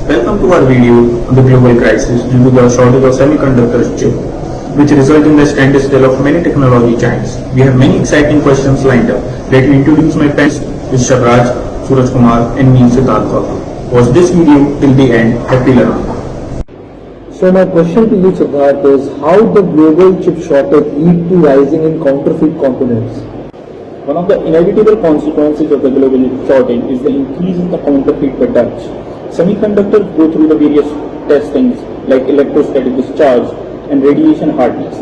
Welcome to our video on the global crisis due to the shortage of semiconductors chip, which result in the standstill of many technology giants. We have many exciting questions lined up. Let me introduce my panelists, Ms. Shabraj, Suraj Kumar and me, Siddharth Kaur. Watch this video till the end. Happy learning. So my question to you, Siddharth, is how the global chip shortage lead to rising in counterfeit components? One of the inevitable consequences of the global shortage is the increase in the counterfeit products. Semiconductors go through the various testings like electrostatic discharge and radiation hardness.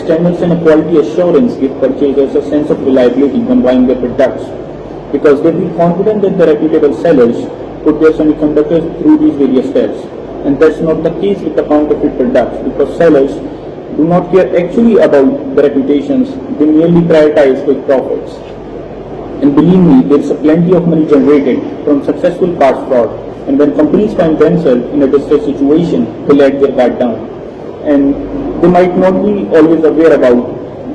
Standards and quality assurance give purchasers a sense of reliability when buying their products because they feel confident that the reputable sellers put their semiconductors through these various tests. And that's not the case with the counterfeit products because sellers do not care actually about the reputations, they merely prioritize quick profits. And believe me, there is plenty of money generated from successful parts fraud, and when companies find themselves in a distressed situation, they let their guard down. And they might not be always aware about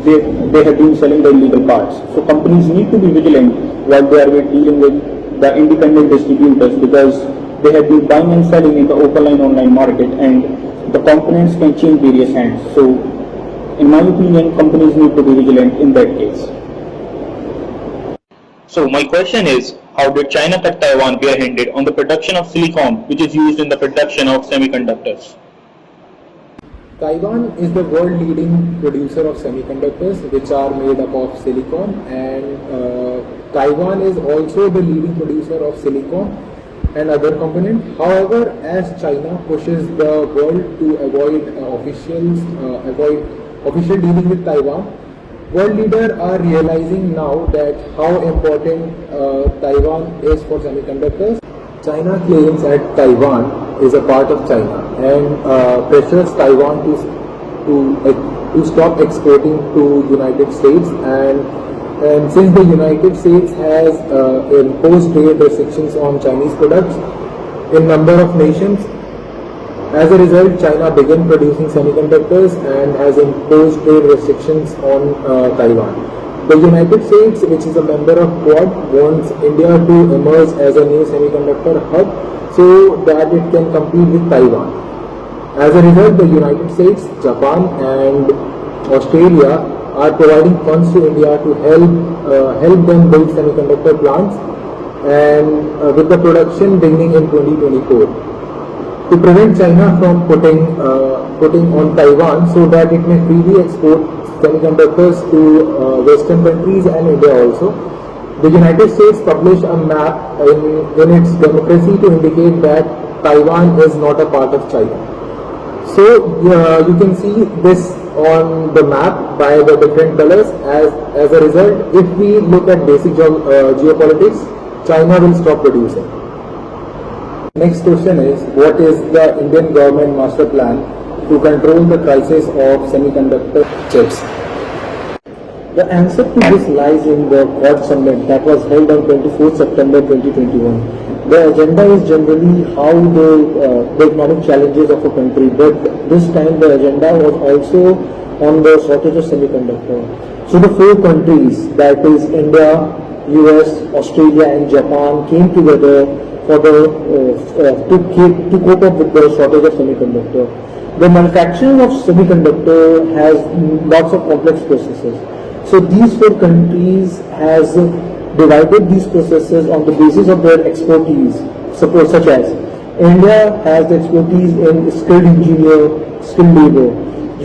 they have been selling the illegal parts. So companies need to be vigilant while they are dealing with the independent distributors because they have been buying and selling in the open online market and the components can change various hands. So, in my opinion, companies need to be vigilant in that case. So, my question is, how did China cut Taiwan barehanded on the production of silicon, which is used in the production of semiconductors? Taiwan is the world leading producer of semiconductors which are made up of silicon, and Taiwan is also the leading producer of silicon and other components. However, as China pushes the world to avoid official dealing with Taiwan, world leaders are realizing now that how important Taiwan is for semiconductors. China claims that Taiwan is a part of China and pressures Taiwan to stop exporting to United States, and since the United States has imposed trade restrictions on Chinese products in number of nations, as a result, China began producing semiconductors and has imposed trade restrictions on Taiwan. The United States, which is a member of Quad, wants India to emerge as a new semiconductor hub so that it can compete with Taiwan. As a result, the United States, Japan and Australia are providing funds to India to help them build semiconductor plants, and with the production beginning in 2024. To prevent China from putting on Taiwan so that it may freely export semiconductors to Western countries and India also, the United States published a map in its democracy to indicate that Taiwan is not a part of China. So you can see this on the map by the different colors. As a result, if we look at basic geopolitics, China will stop producing. Next question is, what is the Indian government master plan to control the crisis of semiconductor chips? The answer to this lies in the Quad Summit that was held on 24th September 2021. The agenda is generally how the economic challenges of a country, but this time the agenda was also on the shortage of semiconductor. So the four countries, that is India, US, Australia and Japan, came together for to cope up with the shortage of semiconductor. The manufacturing of semiconductor has lots of complex processes. So these four countries has divided these processes on the basis of their expertise. Suppose such as India has the expertise in skilled engineer, skilled labor.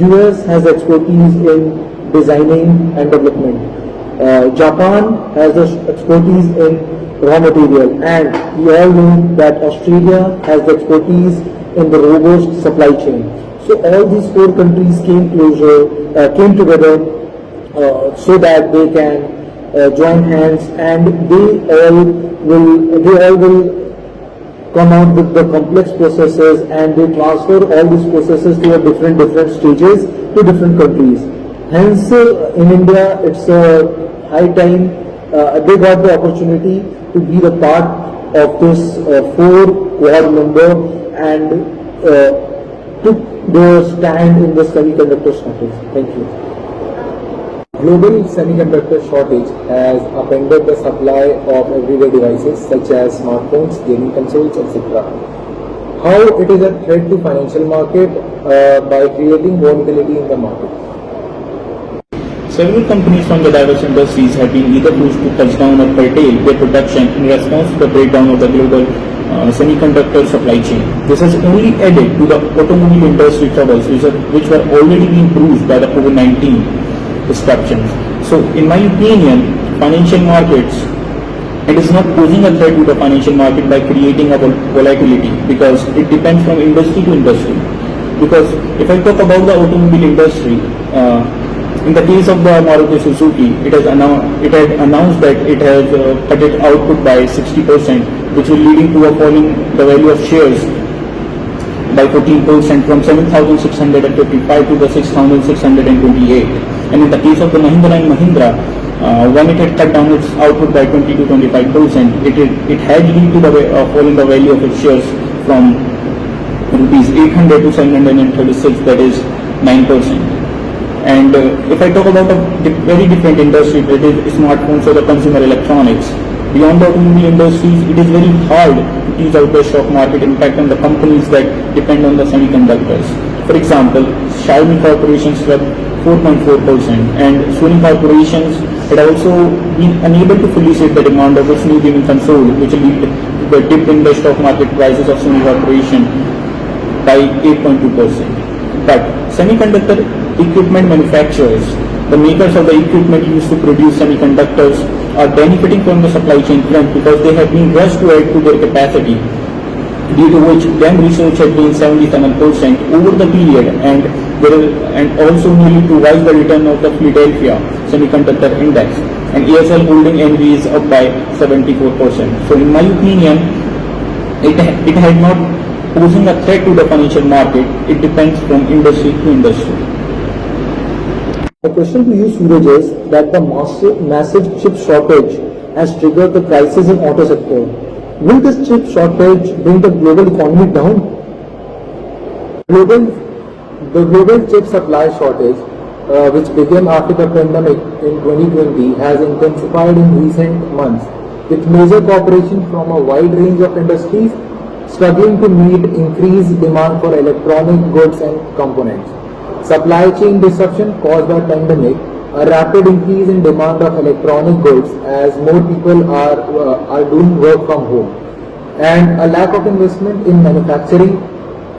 US has expertise in designing and development. Japan has the expertise in raw material, and we all know that Australia has the expertise in the robust supply chain. So all these four countries came together so that they can join hands, and they all will come out with the complex processes, and they transfer all these processes to a different stages to different countries. Hence, in India, it's a high time they got the opportunity to be the part of this four Quad member and took their stand in the semiconductor shortage. Thank you. Global semiconductor shortage has upended the supply of everyday devices such as smartphones, gaming consoles, etc. how it is a threat to financial market by creating volatility in the market. Several companies from the diverse industries have been either forced to touch down or curtail their production in response to the breakdown of the global semiconductor supply chain. This has only added to the automobile industry troubles which were already being bruised by the COVID-19 disruptions. So, in my opinion, financial markets, it is not posing a threat to the financial market by creating a volatility, because it depends from industry to industry. Because if I talk about the automobile industry, in the case of the Maruti Suzuki, it had announced that it has cut its output by 60%, which will leading to a fall in the value of shares by 14% from 7,655 to the 6,628. And in the case of the Mahindra & Mahindra, when it had cut down its output by 20 to 25%, it had led to the fall in the value of its shares from rupees 800 to 736, that is 9%. And if I talk about a very different industry, that is smartphones or the consumer electronics, beyond the automobile industries, it is very hard to tease out the stock market impact on the companies that depend on the semiconductors. For example, Xiaomi Corporation swept 4.4%, and Sony Corporations had also been unable to fully save the demand of its new gaming console, which led to the dip in the stock market prices of Sony Corporation by 8.2%. But semiconductor equipment manufacturers, the makers of the equipment used to produce semiconductors, are benefiting from the supply chain trend because they have been rushed to add to their capacity, due to which them research has been 77% over the period, and also nearly twice the return of the Philadelphia Semiconductor Index, and ASL holding NV is up by 74%. So in my opinion, it had not posing a threat to the financial market. It depends from industry to industry. The question to you, Suraj, is that the massive chip shortage has triggered the crisis in auto sector. Will this chip shortage bring the global economy down? The global chip supply shortage, which began after the pandemic in 2020, has intensified in recent months, with major corporations from a wide range of industries struggling to meet increased demand for electronic goods and components. Supply chain disruption caused by pandemic, a rapid increase in demand of electronic goods as more people are doing work from home, and a lack of investment in manufacturing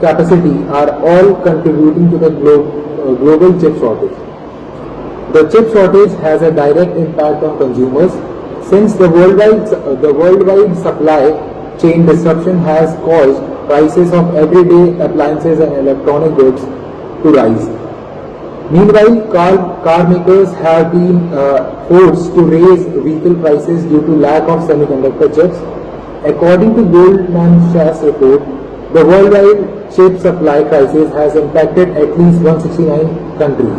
capacity are all contributing to the global chip shortage. The chip shortage has a direct impact on consumers, since the worldwide supply chain disruption has caused prices of everyday appliances and electronic goods to rise. Meanwhile, car makers have been forced to raise vehicle prices due to lack of semiconductor chips. According to Goldman Sachs report, the worldwide chip supply crisis has impacted at least 169 countries.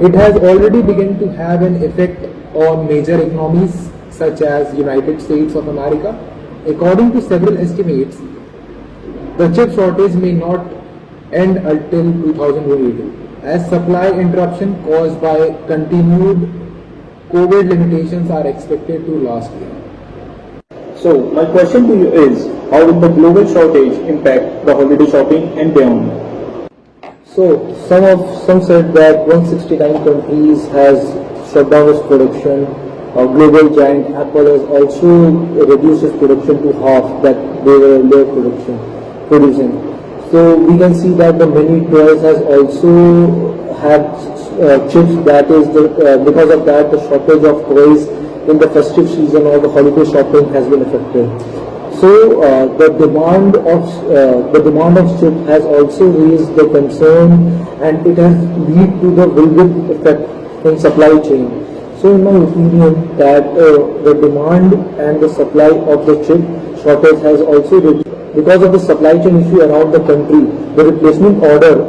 It has already begun to have an effect on major economies such as United States of America. According to several estimates, the chip shortage may not end until 2022, as supply interruption caused by continued COVID limitations are expected to last year. So my question to you is, how will the global shortage impact the holiday shopping and beyond? So some said that 169 countries has shut down its production. Global giant Apple has also reduced its production to half that they were earlier producing. So we can see that the many toys has also had chips. That is because of that the shortage of toys in the festive season or the holiday shopping has been affected. So the demand of chips has also raised the concern, and it has led to the build-up effect in supply chain. So in my opinion, that the demand and the supply of the chip shortage has also reduced. Because of the supply chain issue around the country, the replacement order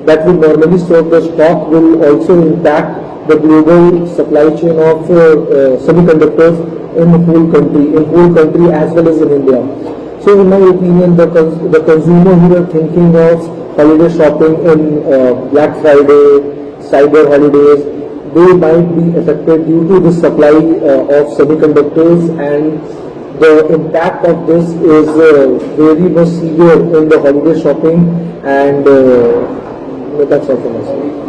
that would normally serve the stock will also impact the global supply chain of semiconductors in the whole country as well as in India. So in my opinion, the consumer who are thinking of holiday shopping in Black Friday, Cyber holidays, they might be affected due to the supply of semiconductors and the impact of this is very much severe in the holiday shopping, and that's all from us.